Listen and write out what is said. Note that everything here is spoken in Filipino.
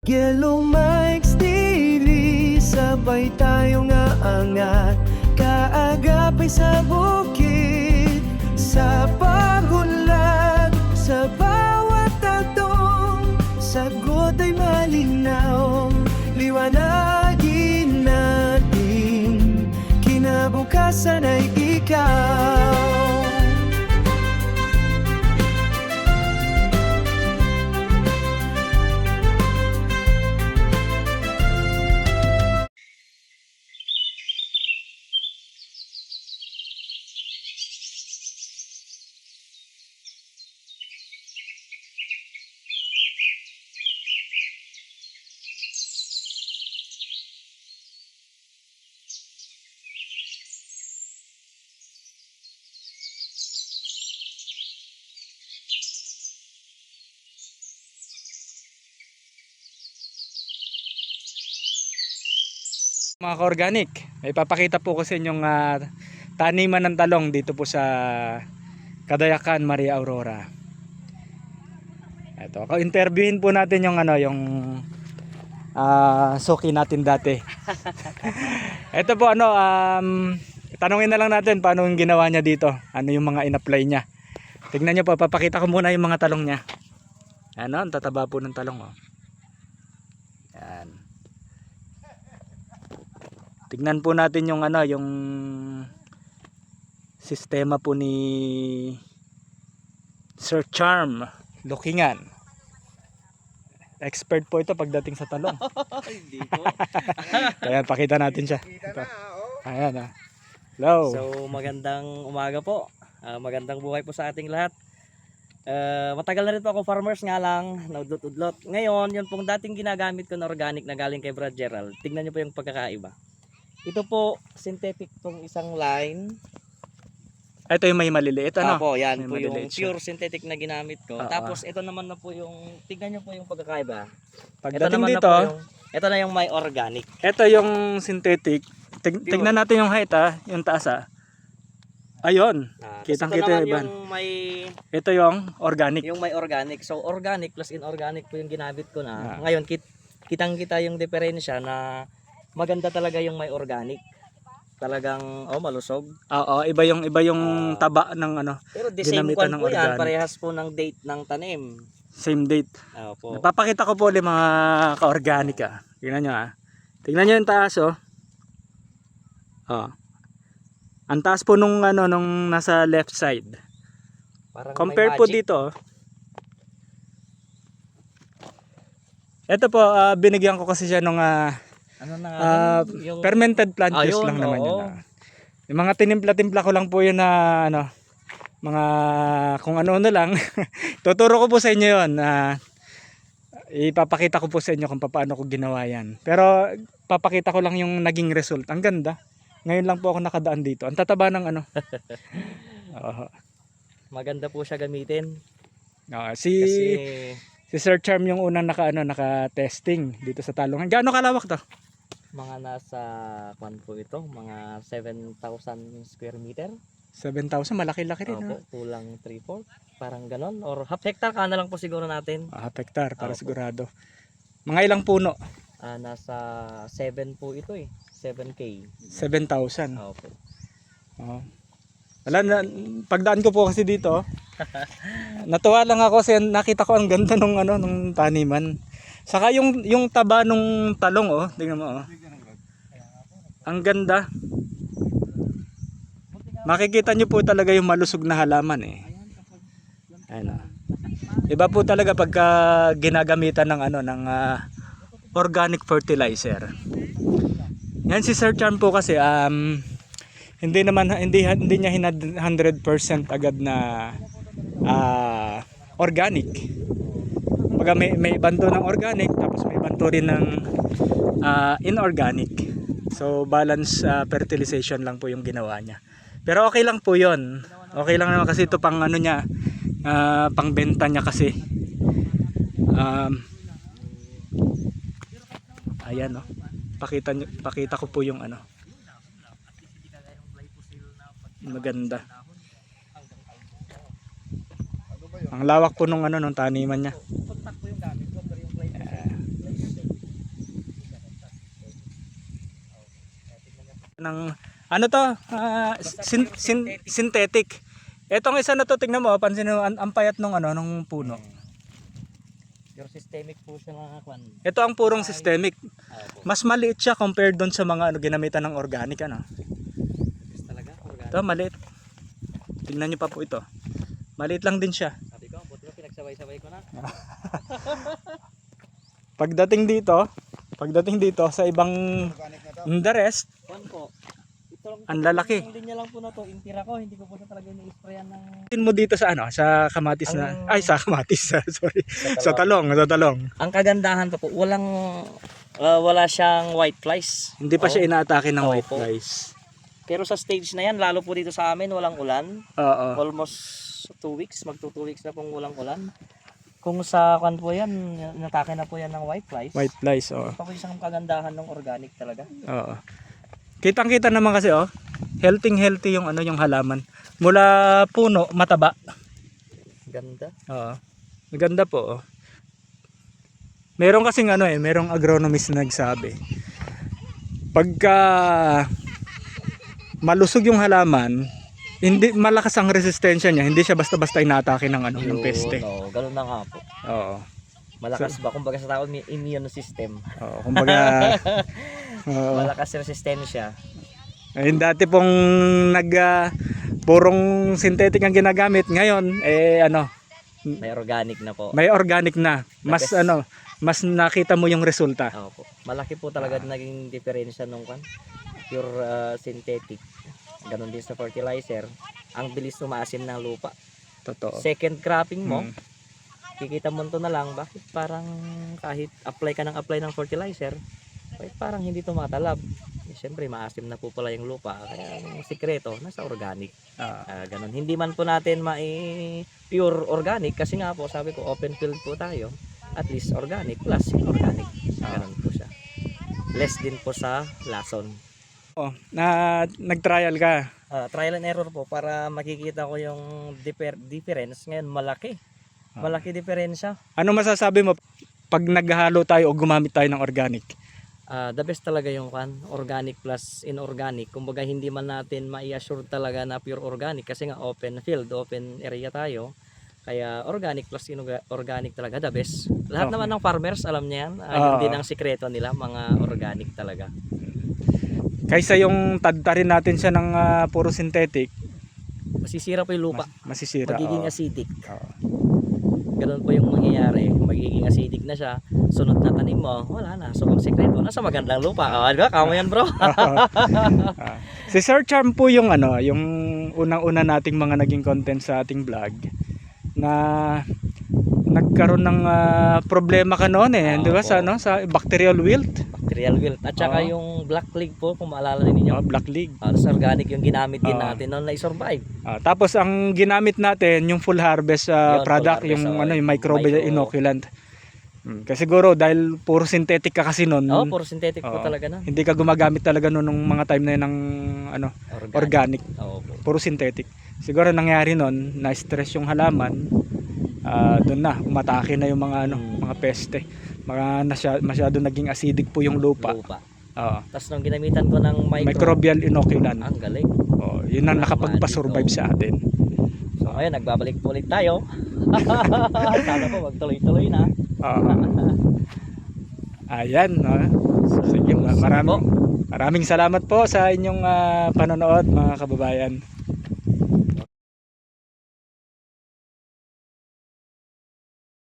Yellow Mike's TV, sabay tayong aangat, kaagapay sa bukid, sa pagunlad, sa bawat tatong, sagot ay malinaw, liwanagin natin, kinabukasan ay ikaw. Mga ka-organic, may papakita po ko sa inyong taniman ng talong dito po sa Kadayakan, Maria Aurora. Ito, interviewin po natin yung suki natin dati. Ito po tanungin na lang natin paano yung ginawa niya dito. Ano yung mga in-apply niya. Tignan niyo po, papakita ko muna yung mga talong niya. Ano, ang tataba po ng talong, oh. Yan. Tignan po natin yung yung sistema po ni Sir Charm Lukingan. Expert po ito pagdating sa talong. Hindi ko. Ayan, pakita natin siya. Ito. Ayan. Hello. So magandang umaga po. Magandang buhay po sa ating lahat. Matagal na rin po ako farmers nga lang, naudlot-udlot. Ngayon, yun pong dating ginagamit ko na organic na galing kay Brad Gerald. Tignan niyo po yung pagkakaiba. Ito po, synthetic tong isang line. Ito yung may maliliit, ano? Opo, yan may po yung maliliit siya. pure synthetic na ginamit ko. Tapos ito naman na po yung, tignan nyo po yung pagkakaiba. Pagdating naman dito, ito na yung may organic. ito yung synthetic. Tignan natin yung height, yung taas, Ayun. Kitang-kita Ito yung yung may Ito yung organic. Yung may organic. So organic plus inorganic po yung ginamit ko na. Ngayon kitang-kita yung diferensya na maganda talaga yung may organic. Talagang malusog. Oo, iba yung taba ng Pero the same ginamitan one ng po yan, organic. parehas po ng date ng tanim. Same date. Opo. Napapakita ko po ulit mga ka-organic, Tingnan nyo, Tingnan nyo yung taas, Ang taas po nung nasa left side. Parang Compare may po magic. dito. Ito po, binigyan ko kasi siya nung Ano na nga yun? Yung fermented plant juice Ayun, lang naman oo. yun. Yung mga tinimpla-timpla ko lang po yun na mga kung ano lang. Tuturo ko po sa inyo yun. Ipapakita ko po sa inyo kung paano ko ginawa yan. Pero papakita ko lang yung naging result. Ang ganda. Ngayon lang po ako nakadaan dito. Ang tataba ng maganda po siya gamitin. Si Kasi Sir Charm yung unang naka-testing dito sa talong. Gaano kalawak to? mga nasa po ito, mga 7,000 square meter. 7,000, malaki-laki rin. Opo, kulang 3/4, parang ganon. Or half hectare ka na lang po siguro natin. Half hectare para Opo. sigurado. Mga ilang puno? Nasa 7 po ito 7K. 7,000. Opo. Oh. Wala na, pagdaan ko po kasi dito, natuwa lang ako kasi nakita ko ang ganda nung taniman. Saka yung taba nung talong, tingnan mo, ang ganda. Makikita nyo po talaga yung malusog na halaman, Ayun, Iba po talaga pagka ginagamitan ng organic fertilizer. Yan si Sir Charm po kasi hindi niya 100% agad na organic. Pag may banto ng organic tapos may banto rin ng inorganic. So balance fertilization lang po yung ginawa niya. Pero okay lang po 'yon. Okay lang naman kasi ito pang niya, pang benta niya kasi. Ayan, pakita ko po yung maganda. Ang lawak po nung nung taniman niya. ng ano to, synthetic. Etong isa na to, tingnan mo, pansin mo ang payat nung ano nung puno. Pure systemic po siya mga kwan. Ito ang purong systemic. Opo. Mas maliit siya compared doon sa mga ano ginamitan ng organic ano. Yes, talaga. Organic. Ito maliit. Tingnan niyo pa po ito. Maliit lang din siya. Sabi ko, buti ko pinagsabay-sabay ko na. Pagdating dito sa ibang the rest, Kwan po. Ito lang, ang lalaki. Yung linya lang po na to, intira ko, hindi ko po siya talaga ini-sprayan ng Tin mo dito sa ano, sa kamatis na sa kamatis, sorry. Sa talong. Ang kagandahan pa po, wala siyang white flies. Hindi pa siya inaatake ng white Opo. flies. Pero sa stage na yan, lalo po dito sa amin, walang ulan. Oo. Almost 2 weeks, magto 2 weeks na pong walang ulan. Kung sa kwan po yan, natake na po yan ng white flies. White flies, oo. Pa po isang kagandahan ng organic talaga. Oo. Kitang-kita naman kasi healthy yung ano yung halaman. Mula puno, mataba. Ganda. Oo. Maganda po. Meron kasing merong agronomist na nagsabi. Pagka malusog yung halaman, hindi malakas ang resistensya niya, hindi siya basta-basta inatake ng ng peste. No, ganun na nga po. Oo. Malakas ba kumbaga sa tao may immune system. Oo, kumbaga Malakas yung resistensya. ayun dati pong purong synthetic ang ginagamit, ngayon May organic na po. may organic na. Mas Yes. mas nakita mo yung resulta. Opo. Malaki po talaga naging diferensya nung kan pure synthetic. Ganon din sa fertilizer. Ang bilis umaasim ng lupa. Totoo. Second cropping mo, Mm. kikita mo to na lang, bakit parang kahit apply ka ng fertilizer, bakit parang hindi tumatalab? Eh, siyempre maasim na po pala yung lupa. Kaya ang sikreto nasa organic. Ganon. Hindi man po natin pure organic kasi nga po sabi ko open field po tayo. At least organic plus inorganic. Ganon po siya. Less din po sa lason. Nag-trial ka. Trial and error po para makikita ko yung difference. Ngayon malaki. Malaki diferensya. Ano masasabi mo pag naghahalo tayo o gumamit tayo ng organic? The best talaga yung organic plus inorganic. Kumbaga hindi man natin ma-assure talaga na pure organic kasi nga open field, open area tayo. Kaya organic plus organic talaga the best. Lahat naman ng farmers alam niya yan. Yun din ang sikreto nila, mga organic talaga. Kaysa yung tadtarin natin siya ng puro synthetic, Masisira po yung lupa. masisira. Magiging Oo. acidic. Oo. Ganun po yung mangyayari. Magiging acidic na siya. Sunod na tanim mo, wala na. So ang sikreto, nasa magandang lupa. Di ba? Kamo yan bro. Si Sir Charm po yung yung unang-una nating mga naging content sa ating vlog na nagkaroon ng problema ka noon di ba sa sa bacterial wilt? Bacterial wilt. At saka yung black leaf po, kung maalala ninyo. Black League. Sa organic yung ginamit din natin noon na i-survive. Tapos ang ginamit natin yung full harvest Yun, product, full harvest, yung yung microbial inoculant. Kasi siguro dahil puro synthetic ka kasi noon. Puro synthetic po talaga na. Hindi ka gumagamit talaga noon nung mga time na yun ng organic. Puro synthetic. Siguro nangyari noon, na-stress yung halaman. Doon na umatake na yung mga mga peste. Masyado naging acidic po yung lupa. Tapos nung ginamitan ko ng Microbial inoculant. ang galing. Yun ang nakapagpa-survive sa atin. So ngayon nagbabalik po ulit tayo. Sana po magtuloy-tuloy na. Ayan, sige, maraming salamat po sa inyong panonood mga kababayan.